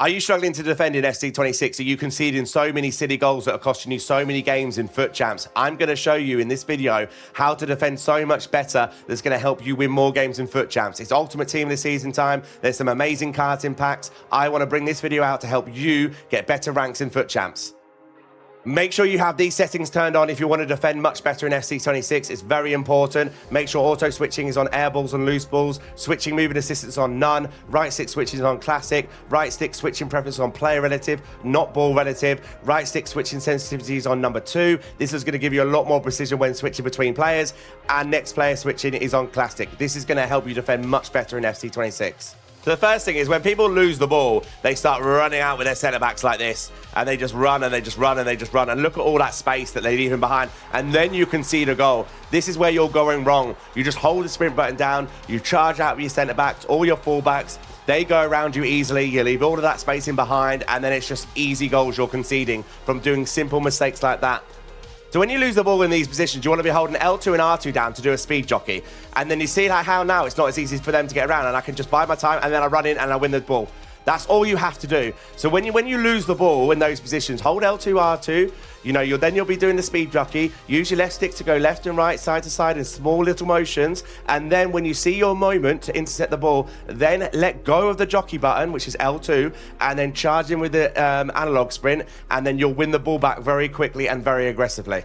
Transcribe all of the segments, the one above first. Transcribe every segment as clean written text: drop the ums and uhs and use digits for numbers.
Are you struggling to defend in FC26? Are you conceding so many silly goals that are costing you so many games in FUT Champs? I'm going to show you in this video how to defend so much better that's going to help you win more games in FUT Champs. It's Ultimate Team this season time. There's some amazing cards in packs. I want to bring this video out to help you get better ranks in FUT Champs. Make sure you have these settings turned on if you want to defend much better in FC26. It's very important. Make sure auto switching is on air balls and loose balls. Switching movement assistance on none. Right stick switching is on classic. Right stick switching preference on player relative, not ball relative. Right stick switching sensitivity is on number 2. This is going to give you a lot more precision when switching between players. And next player switching is on classic. This is going to help you defend much better in FC26. So the first thing is when people lose the ball, they start running out with their centre-backs like this. And they just run and they just run and they just run. And look at all that space that they leave him behind. And then you concede a goal. This is where you're going wrong. You just hold the sprint button down. You charge out with your centre-backs, all your full-backs. They go around you easily. You leave all of that space in behind. And then it's just easy goals you're conceding from doing simple mistakes like that. So when you lose the ball in these positions, you want to be holding L2 and R2 down to do a speed jockey. And then you see like how now it's not as easy for them to get around, and I can just buy my time and then I run in and I win the ball. That's all you have to do. So when you lose the ball in those positions, hold L2, R2, you'll be doing the speed jockey. Use your left stick to go left and right, side to side in small little motions. And then when you see your moment to intercept the ball, then let go of the jockey button, which is L2, and then charge in with the analog sprint, and then you'll win the ball back very quickly and very aggressively.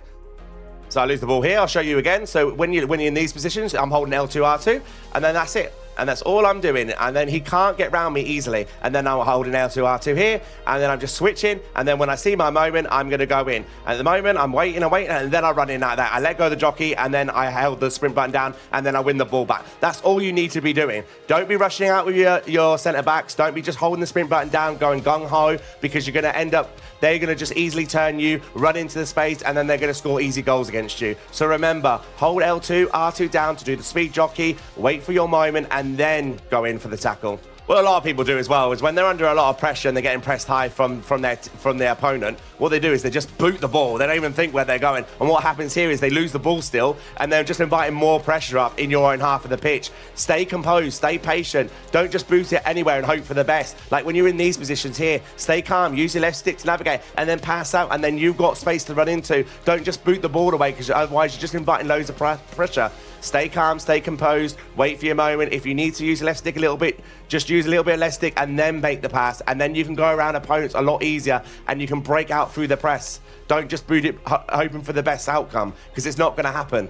So I lose the ball here, I'll show you again. So when you're in these positions, I'm holding L2, R2, and then that's it. And that's all I'm doing. And then he can't get round me easily. And then I'm holding L2, R2 here. And then I'm just switching. And then when I see my moment, I'm going to go in. At the moment, I'm waiting and waiting. And then I run in like that. I let go of the jockey. And then I held the sprint button down. And then I win the ball back. That's all you need to be doing. Don't be rushing out with your centre-backs. Don't be just holding the sprint button down, going gung-ho. Because you're going to end up, they're going to just easily turn you, run into the space. And then they're going to score easy goals against you. So remember, hold L2, R2 down to do the speed jockey. Wait for your moment. And then go in for the tackle. What a lot of people do as well is when they're under a lot of pressure and they're getting pressed high from their opponent, what they do is they just boot the ball. They don't even think where they're going. And what happens here is they lose the ball still, and they're just inviting more pressure up in your own half of the pitch. Stay composed, stay patient. Don't just boot it anywhere and hope for the best. Like when you're in these positions here, stay calm, use your left stick to navigate, and then pass out, and then you've got space to run into. Don't just boot the ball away, because otherwise you're just inviting loads of pressure. Stay calm, stay composed, wait for your moment. If you need to use the left stick a little bit, just use a little bit of left stick and then make the pass. And then you can go around opponents a lot easier and you can break out through the press. Don't just boot it hoping for the best outcome, because it's not going to happen.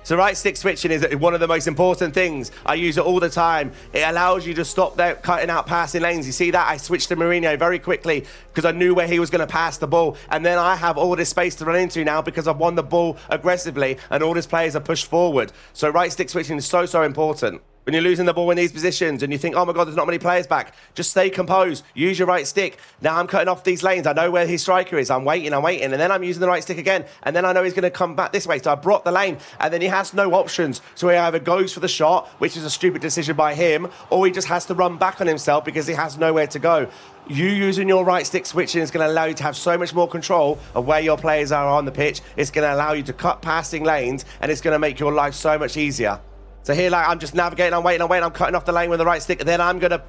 So right stick switching is one of the most important things. I use it all the time. It allows you to stop there cutting out passing lanes. You see that? I switched to Mourinho very quickly because I knew where he was going to pass the ball. And then I have all this space to run into now because I've won the ball aggressively and all his players are pushed forward. So right stick switching is so important. When you're losing the ball in these positions and you think, oh my God, there's not many players back, just stay composed. Use your right stick. Now I'm cutting off these lanes. I know where his striker is. I'm waiting. And then I'm using the right stick again. And then I know he's going to come back this way. So I block the lane. And then he has no options. So he either goes for the shot, which is a stupid decision by him, or he just has to run back on himself because he has nowhere to go. You using your right stick switching is going to allow you to have so much more control of where your players are on the pitch. It's going to allow you to cut passing lanes, and it's going to make your life so much easier. So here, like, I'm just navigating, I'm waiting, I'm cutting off the lane with the right stick, and then I'm going to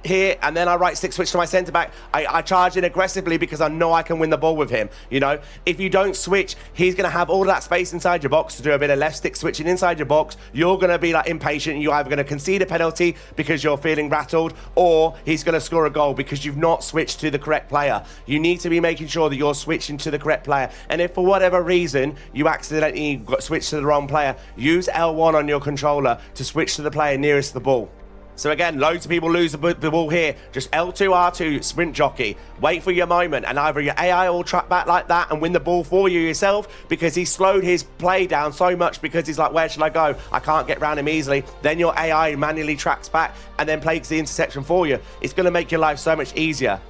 here, and then I right stick switch to my centre-back. I charge in aggressively because I know I can win the ball with him, If you don't switch, he's going to have all of that space inside your box to do a bit of left stick switching inside your box. You're going to be like impatient, and you're either going to concede a penalty because you're feeling rattled, or he's going to score a goal because you've not switched to the correct player. You need to be making sure that you're switching to the correct player. And if for whatever reason you accidentally switch to the wrong player, use L1 on your controller to switch to the player nearest the ball. So again, loads of people lose the ball here. Just L2, R2, sprint jockey. Wait for your moment, and either your AI will track back like that and win the ball for you yourself because he slowed his play down so much because he's like, where should I go? I can't get around him easily. Then your AI manually tracks back and then plays the interception for you. It's going to make your life so much easier.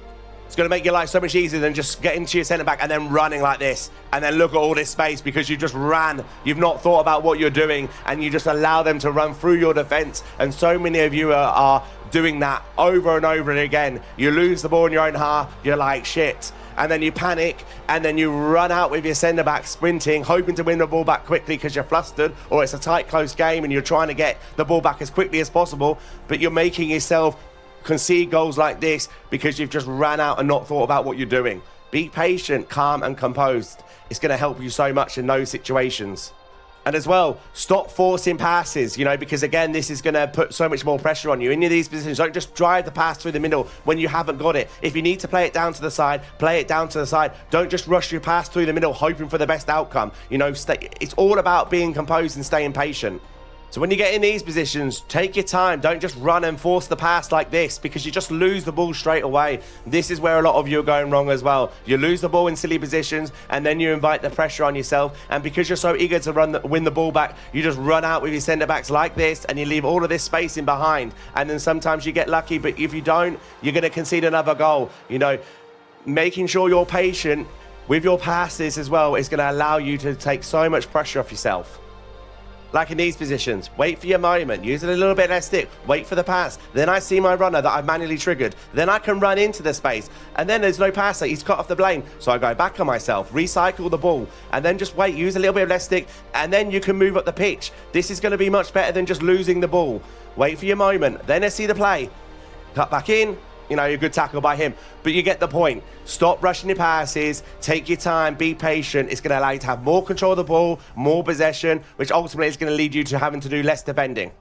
It's going to make your life so much easier than just getting to your centre-back and then running like this. And then look at all this space because you just ran. You've not thought about what you're doing, and you just allow them to run through your defence. And so many of you are doing that over and over again. You lose the ball in your own half. You're like, shit. And then you panic, and then you run out with your centre-back sprinting, hoping to win the ball back quickly because you're flustered, or it's a tight, close game and you're trying to get the ball back as quickly as possible, but you're making yourself concede goals like this because you've just ran out and not thought about what you're doing. Be patient, calm and composed. It's going to help you so much in those situations. And as well, stop forcing passes, you know, because again, this is going to put so much more pressure on you. In these positions, don't just drive the pass through the middle when you haven't got it. If you need to play it down to the side, play it down to the side. Don't just rush your pass through the middle, hoping for the best outcome. You know, it's all about being composed and staying patient. So when you get in these positions, take your time. Don't just run and force the pass like this because you just lose the ball straight away. This is where a lot of you are going wrong as well. You lose the ball in silly positions and then you invite the pressure on yourself. And because you're so eager to win the ball back, you just run out with your centre backs like this and you leave all of this space in behind. And then sometimes you get lucky, but if you don't, you're going to concede another goal. You know, making sure you're patient with your passes as well is going to allow you to take so much pressure off yourself. Like in these positions, wait for your moment, use it a little bit less stick, wait for the pass. Then I see my runner that I've manually triggered. Then I can run into the space. And then there's no passer, he's cut off the lane. So I go back on myself, recycle the ball, and then just wait, use a little bit of less stick, and then you can move up the pitch. This is going to be much better than just losing the ball. Wait for your moment, then I see the play. Cut back in. You know, a good tackle by him. But you get the point. Stop rushing your passes. Take your time. Be patient. It's going to allow you to have more control of the ball, more possession, which ultimately is going to lead you to having to do less defending.